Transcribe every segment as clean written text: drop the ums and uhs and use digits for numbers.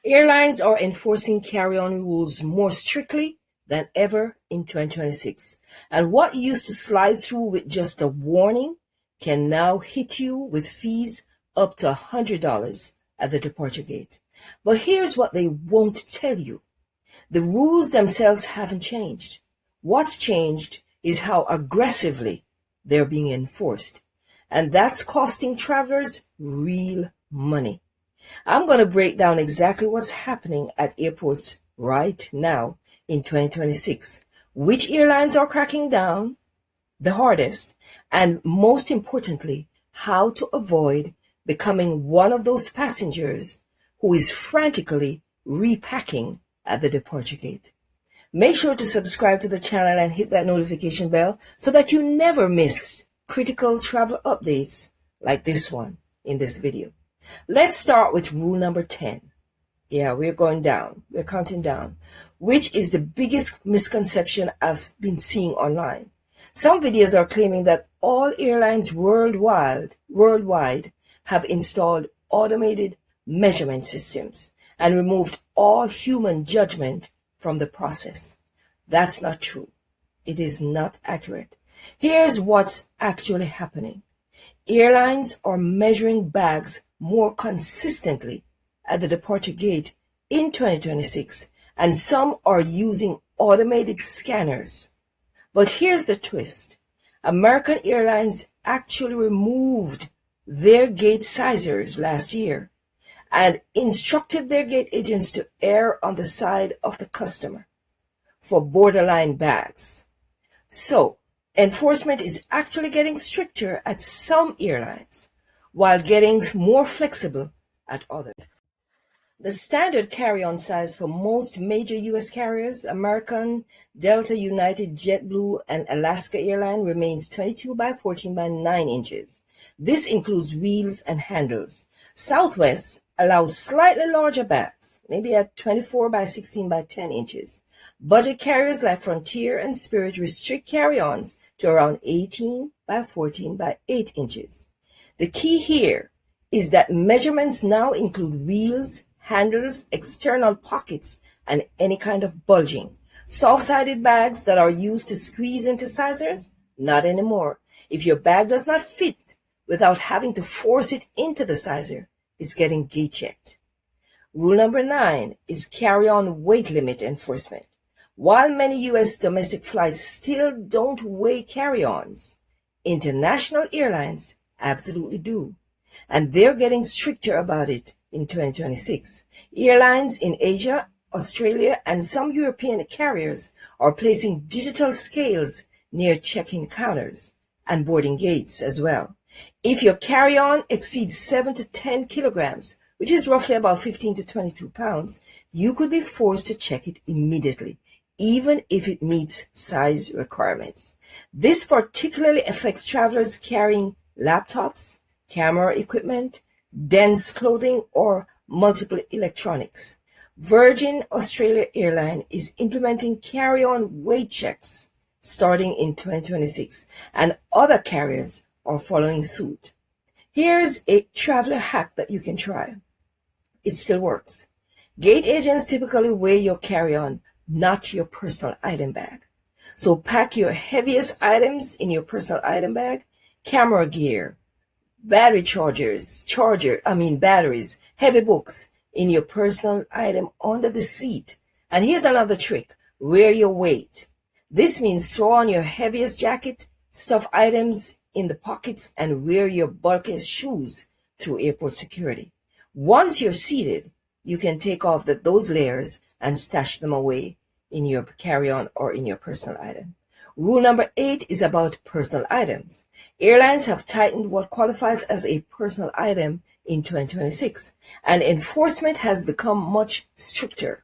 Airlines are enforcing carry-on rules more strictly than ever in 2026. And what used to slide through with just a warning can now hit you with fees up to $100 at the departure gate. But here's what they won't tell you. The rules themselves haven't changed. What's changed is how aggressively they're being enforced. And that's costing travelers real money. I'm going to break down exactly what's happening at airports right now in 2026, which airlines are cracking down the hardest, and most importantly, how to avoid becoming one of those passengers who is frantically repacking at the departure gate. Make sure to subscribe to the channel and hit that notification bell so that you never miss critical travel updates like this one in this video. Let's start with rule number 10. Yeah, we're going down. We're counting down, which is the biggest misconception I've been seeing online. Some videos are claiming that all airlines worldwide have installed automated measurement systems and removed all human judgment from the process. That's not true. It is not accurate. Here's what's actually happening. Airlines are measuring bags more consistently at the departure gate in 2026, and some are using automated scanners. But here's the twist. American Airlines actually removed their gate sizers last year and instructed their gate agents to err on the side of the customer for borderline bags. So, enforcement is actually getting stricter at some airlines while getting more flexible at others. The standard carry-on size for most major U.S. carriers, American, Delta, United, JetBlue, and Alaska Airlines, remains 22 by 14 by 9 inches. This includes wheels and handles. Southwest allows slightly larger bags, maybe at 24 by 16 by 10 inches. Budget carriers like Frontier and Spirit restrict carry-ons to around 18 by 14 by 8 inches. The key here is that measurements now include wheels, handles, external pockets, and any kind of bulging. Soft-sided bags that are used to squeeze into sizers? Not anymore. If your bag does not fit without having to force it into the sizer, it's getting gate checked. Rule number 9 is carry-on weight limit enforcement. While many U.S. domestic flights still don't weigh carry-ons, international airlines absolutely do. And they're getting stricter about it in 2026. Airlines in Asia, Australia, and some European carriers are placing digital scales near check-in counters and boarding gates as well. If your carry-on exceeds 7 to 10 kilograms, which is roughly about 15 to 22 pounds, you could be forced to check it immediately, even if it meets size requirements. This particularly affects travelers carrying laptops, camera equipment, dense clothing, or multiple electronics. Virgin Australia Airlines is implementing carry-on weight checks starting in 2026, and other carriers are following suit. Here's a traveler hack that you can try. It still works. Gate agents typically weigh your carry-on, not your personal item bag. So pack your heaviest items in your personal item bag, camera gear, battery batteries, heavy books in your personal item under the seat. And here's another trick. Wear your weight. This means throw on your heaviest jacket, stuff items in the pockets, and wear your bulkiest shoes through airport security. Once you're seated, you can take off those layers and stash them away in your carry-on or in your personal item. Rule number 8 is about personal items. Airlines have tightened what qualifies as a personal item in 2026, and enforcement has become much stricter.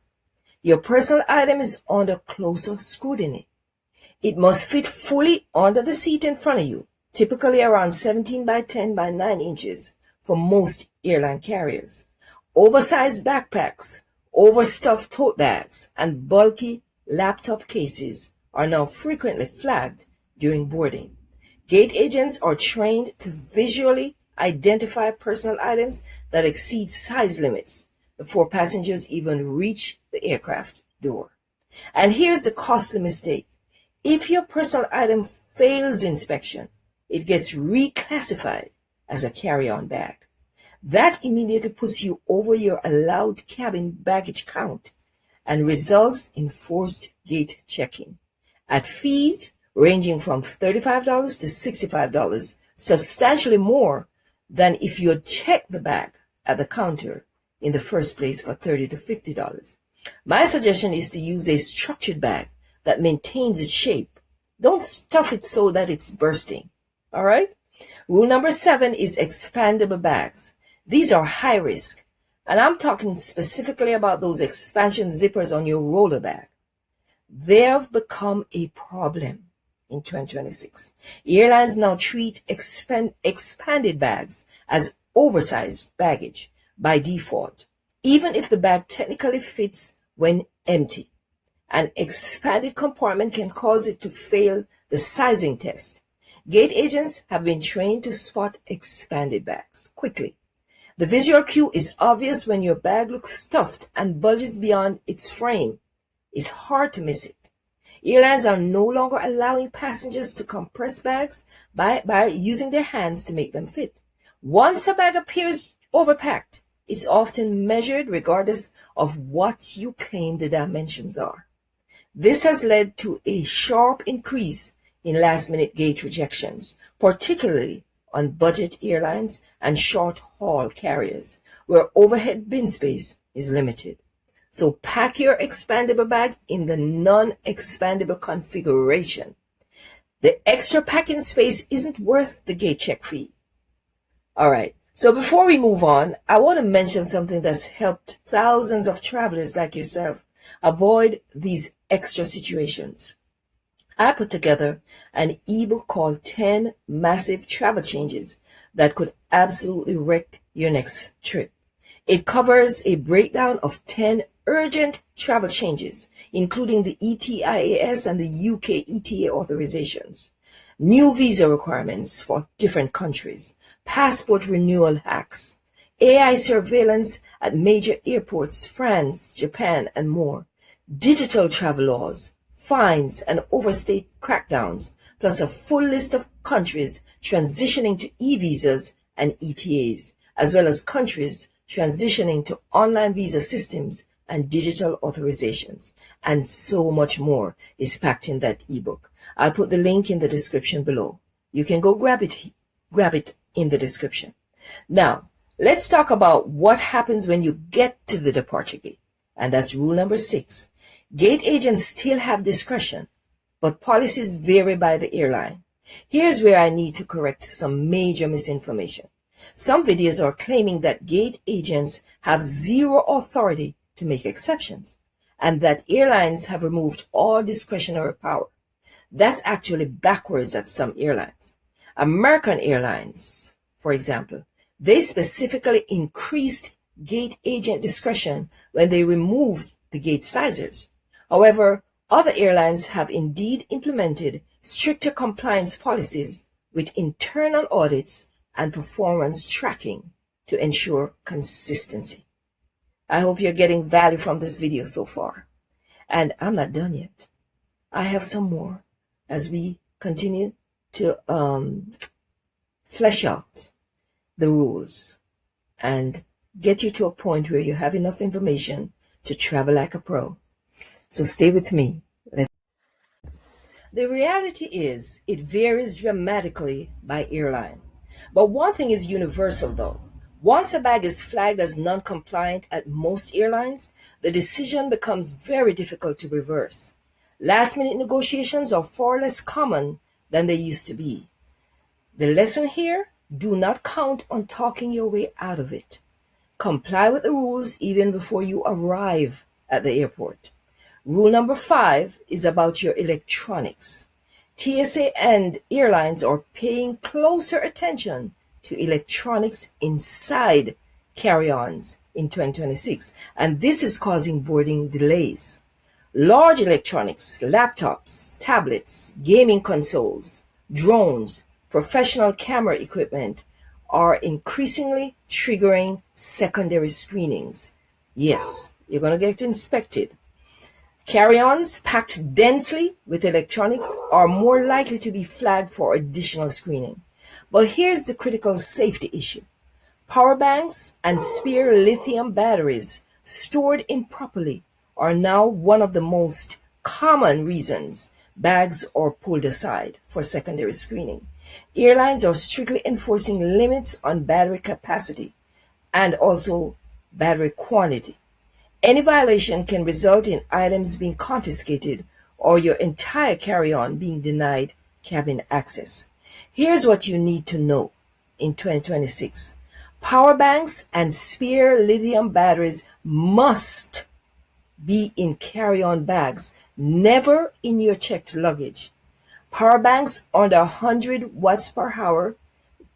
Your personal item is under closer scrutiny. It must fit fully under the seat in front of you, typically around 17 by 10 by 9 inches for most airline carriers. Oversized backpacks, overstuffed tote bags, and bulky laptop cases are now frequently flagged during boarding. Gate agents are trained to visually identify personal items that exceed size limits, before passengers even reach the aircraft door. And here's the costly mistake. If your personal item fails inspection, it gets reclassified as a carry-on bag. That immediately puts you over your allowed cabin baggage count and results in forced gate checking at fees ranging from $35 to $65, substantially more than if you had checked the bag at the counter in the first place for $30 to $50. My suggestion is to use a structured bag that maintains its shape. Don't stuff it so that it's bursting. All right? Rule number 7 is expandable bags. These are high risk, and I'm talking specifically about those expansion zippers on your roller bag. They have become a problem in 2026. Airlines now treat expanded bags as oversized baggage by default, even if the bag technically fits when empty. An expanded compartment can cause it to fail the sizing test. Gate agents have been trained to spot expanded bags quickly. The visual cue is obvious when your bag looks stuffed and bulges beyond its frame. It's hard to miss it. Airlines are no longer allowing passengers to compress bags by using their hands to make them fit. Once a bag appears overpacked, it's often measured regardless of what you claim the dimensions are. This has led to a sharp increase in last-minute gate rejections, particularly on budget airlines and short-haul carriers, where overhead bin space is limited. So pack your expandable bag in the non-expandable configuration. The extra packing space isn't worth the gate check fee. All right, so before we move on, I want to mention something that's helped thousands of travelers like yourself avoid these extra situations. I put together an ebook called 10 Massive Travel Changes that could absolutely wreck your next trip. It covers a breakdown of 10 urgent travel changes, including the ETIAS and the UK ETA authorizations, new visa requirements for different countries, passport renewal hacks, AI surveillance at major airports, France, Japan, and more, digital travel laws, fines, and overstay crackdowns, plus a full list of countries transitioning to e-visas and ETAs, as well as countries transitioning to online visa systems and digital authorizations, and so much more is packed in that ebook. I'll put the link in the description below. You can go grab it in the description. Now, let's talk about what happens when you get to the departure gate, and that's rule number 6. Gate agents still have discretion, but policies vary by the airline. Here's where I need to correct some major misinformation. Some videos are claiming that gate agents have zero authority to make exceptions, and that airlines have removed all discretionary power. That's actually backwards at some airlines. American Airlines, for example, they specifically increased gate agent discretion when they removed the gate sizers. However, other airlines have indeed implemented stricter compliance policies with internal audits and performance tracking to ensure consistency. I hope you're getting value from this video so far. And I'm not done yet. I have some more as we continue to flesh out the rules and get you to a point where you have enough information to travel like a pro. So stay with me. The reality is it varies dramatically by airline. But one thing is universal though. Once a bag is flagged as non-compliant at most airlines, the decision becomes very difficult to reverse. Last-minute negotiations are far less common than they used to be. The lesson here, do not count on talking your way out of it. Comply with the rules even before you arrive at the airport. Rule number 5 is about your electronics. TSA and airlines are paying closer attention to electronics inside carry-ons in 2026, and this is causing boarding delays. Large electronics, laptops, tablets, gaming consoles, drones, professional camera equipment are increasingly triggering secondary screenings. Yes, you're going to get inspected. Carry-ons packed densely with electronics are more likely to be flagged for additional screening. But here's the critical safety issue. Power banks and spare lithium batteries stored improperly are now one of the most common reasons bags are pulled aside for secondary screening. Airlines are strictly enforcing limits on battery capacity and also battery quantity. Any violation can result in items being confiscated or your entire carry-on being denied cabin access. Here's what you need to know in 2026. Power banks and spare lithium batteries must be in carry-on bags, never in your checked luggage. Power banks under 100 watts per hour,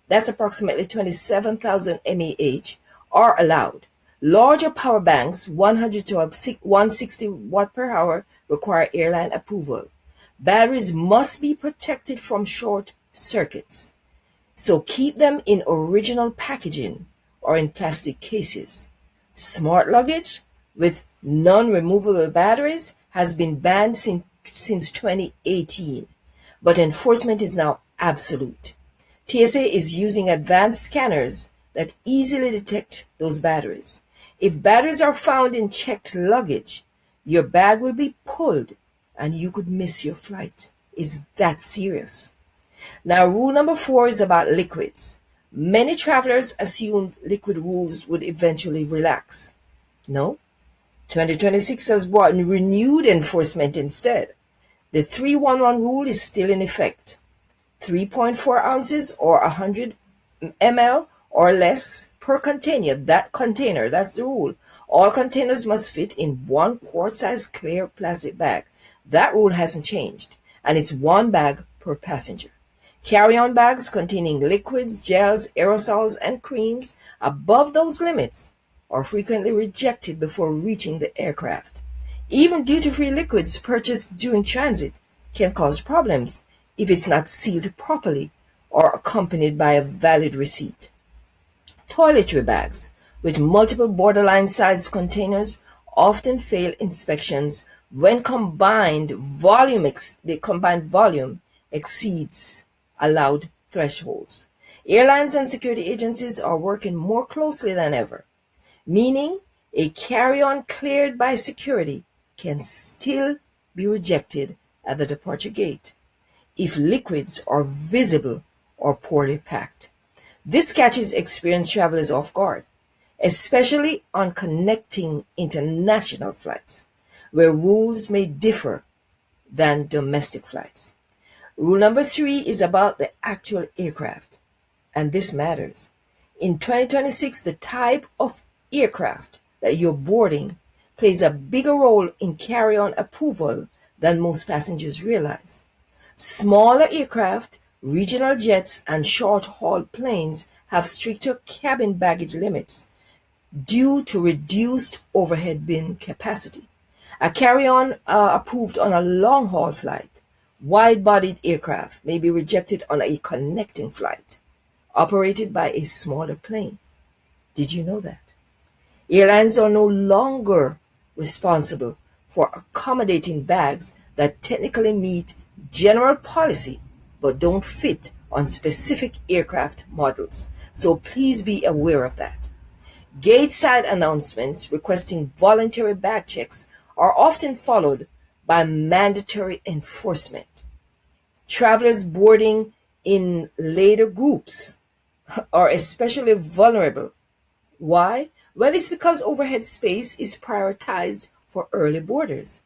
that's approximately 27,000 mAh, are allowed. Larger power banks, 100 to 160 watt per hour, require airline approval. Batteries must be protected from short circuits, so keep them in original packaging or in plastic cases. Smart luggage with non-removable batteries has been banned since 2018, but enforcement is now absolute. TSA is using advanced scanners that easily detect those batteries. If batteries are found in checked luggage, your bag will be pulled and you could miss your flight. It's that serious. Now, rule number 4 is about liquids. Many travelers assumed liquid rules would eventually relax. No, 2026 has brought renewed enforcement instead. The 311 rule is still in effect. 3.4 ounces or 100 ml or less per container. That's the rule. All containers must fit in one quart-sized clear plastic bag. That rule hasn't changed, and it's one bag per passenger. Carry-on bags containing liquids, gels, aerosols, and creams above those limits are frequently rejected before reaching the aircraft. Even duty-free liquids purchased during transit can cause problems if it's not sealed properly or accompanied by a valid receipt. Toiletry bags with multiple borderline-sized containers often fail inspections when the combined volume exceeds allowed thresholds. Airlines and security agencies are working more closely than ever, meaning a carry-on cleared by security can still be rejected at the departure gate if liquids are visible or poorly packed. This catches experienced travelers off guard, especially on connecting international flights, where rules may differ than domestic flights. Rule number 3 is about the actual aircraft, and this matters. In 2026, the type of aircraft that you're boarding plays a bigger role in carry-on approval than most passengers realize. Smaller aircraft, regional jets, and short-haul planes have stricter cabin baggage limits due to reduced overhead bin capacity. A carry-on approved on a long-haul flight, wide-bodied aircraft may be rejected on a connecting flight operated by a smaller plane. Did you know that? Airlines are no longer responsible for accommodating bags that technically meet general policy but don't fit on specific aircraft models. So please be aware of that. Gate-side announcements requesting voluntary bag checks are often followed by mandatory enforcement. Travelers boarding in later groups are especially vulnerable. Why? Well, it's because overhead space is prioritized for early boarders.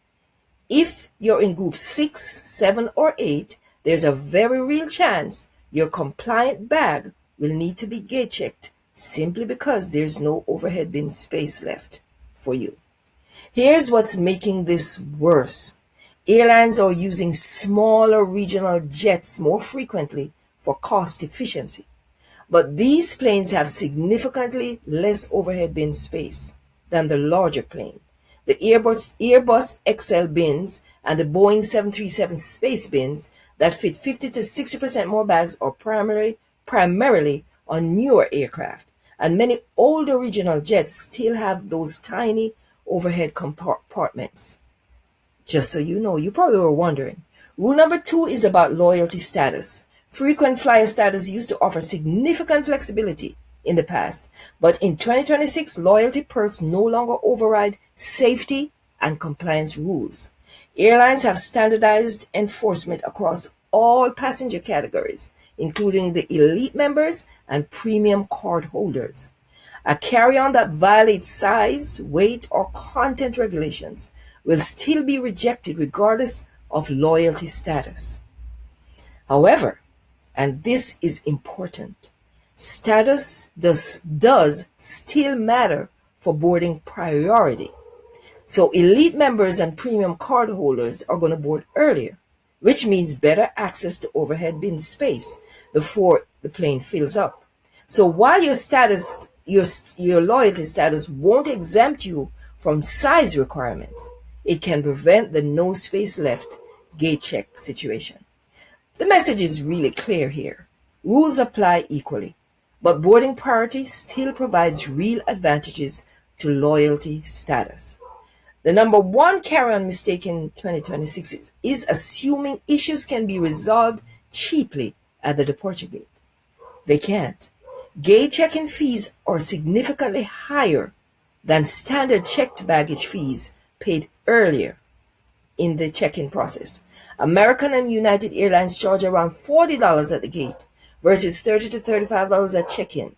If you're in group 6, 7, or 8, there's a very real chance your compliant bag will need to be gate checked simply because there's no overhead bin space left for you. Here's what's making this worse. Airlines are using smaller regional jets more frequently for cost efficiency. But these planes have significantly less overhead bin space than the larger plane. The Airbus XL bins and the Boeing 737 space bins that fit 50 to 60% more bags are primarily on newer aircraft, And many older regional jets still have those tiny overhead compartments. Just so you know, you probably were wondering. Rule number 2 is about loyalty status. Frequent flyer status used to offer significant flexibility in the past, but in 2026, loyalty perks no longer override safety and compliance rules. Airlines have standardized enforcement across all passenger categories, including the elite members and premium card holders. A carry-on that violates size, weight, or content regulations will still be rejected regardless of loyalty status. However, and this is important, status does still matter for boarding priority. So elite members and premium card holders are going to board earlier, which means better access to overhead bin space before the plane fills up. So while your loyalty status won't exempt you from size requirements, it can prevent the no space left gate check situation. The message is really clear here. Rules apply equally, but boarding priority still provides real advantages to loyalty status. The number one carry-on mistake in 2026 is assuming issues can be resolved cheaply at the departure gate. They can't. Gate check-in fees are significantly higher than standard checked baggage fees paid earlier in the check-in process. American and United Airlines charge around $40 at the gate versus $30 to $35 at check-in.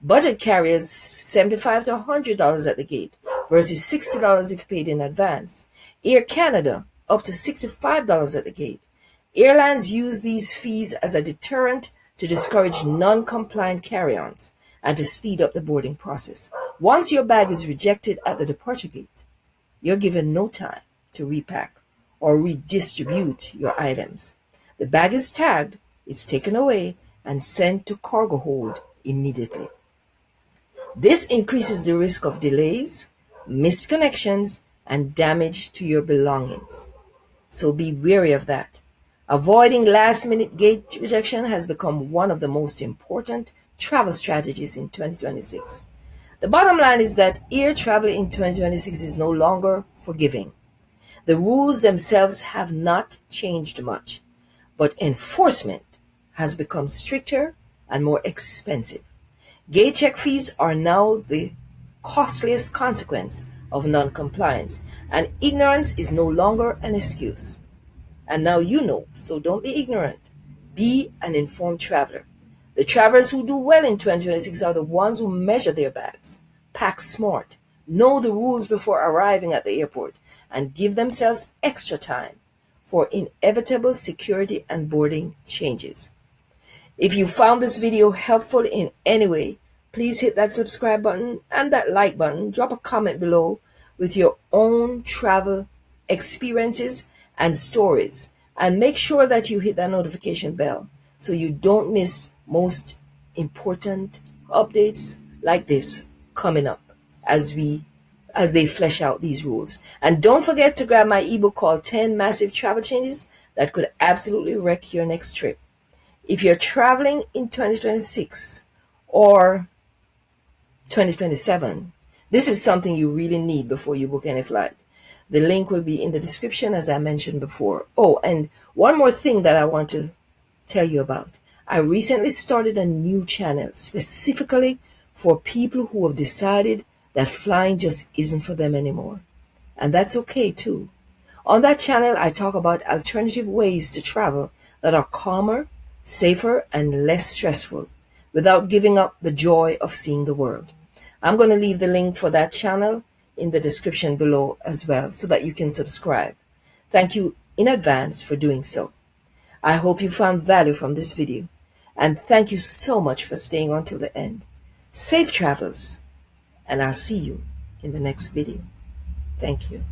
Budget carriers $75 to $100 at the gate versus $60 if paid in advance. Air Canada up to $65 at the gate. Airlines use these fees as a deterrent to discourage non-compliant carry-ons and to speed up the boarding process. Once your bag is rejected at the departure gate, you're given no time to repack or redistribute your items. The bag is tagged, it's taken away, and sent to cargo hold immediately. This increases the risk of delays, missed connections, and damage to your belongings. So be wary of that. Avoiding last-minute gate rejection has become one of the most important travel strategies in 2026. The bottom line is that air travel in 2026 is no longer forgiving. The rules themselves have not changed much, but enforcement has become stricter and more expensive. Gate check fees are now the costliest consequence of non-compliance, and ignorance is no longer an excuse. And now you know, so don't be ignorant. Be an informed traveler. The travelers who do well in 2026 are the ones who measure their bags, pack smart, know the rules before arriving at the airport, and give themselves extra time for inevitable security and boarding changes. If you found this video helpful in any way, please hit that subscribe button and that like button. Drop a comment below with your own travel experiences and stories. And make sure that you hit that notification bell so you don't miss most important updates like this coming up as they flesh out these rules. And don't forget to grab my ebook called 10 Massive Travel Changes that could absolutely wreck your next trip. If you're traveling in 2026 or 2027, this is something you really need before you book any flight. The link will be in the description, as I mentioned before. Oh, and one more thing that I want to tell you about. I recently started a new channel specifically for people who have decided that flying just isn't for them anymore. And that's okay too. On that channel, I talk about alternative ways to travel that are calmer, safer, and less stressful without giving up the joy of seeing the world. I'm going to leave the link for that channel in the description below as well so that you can subscribe. Thank you in advance for doing so. I hope you found value from this video, and thank you so much for staying on till the end. Safe travels, and I'll see you in the next video. Thank you.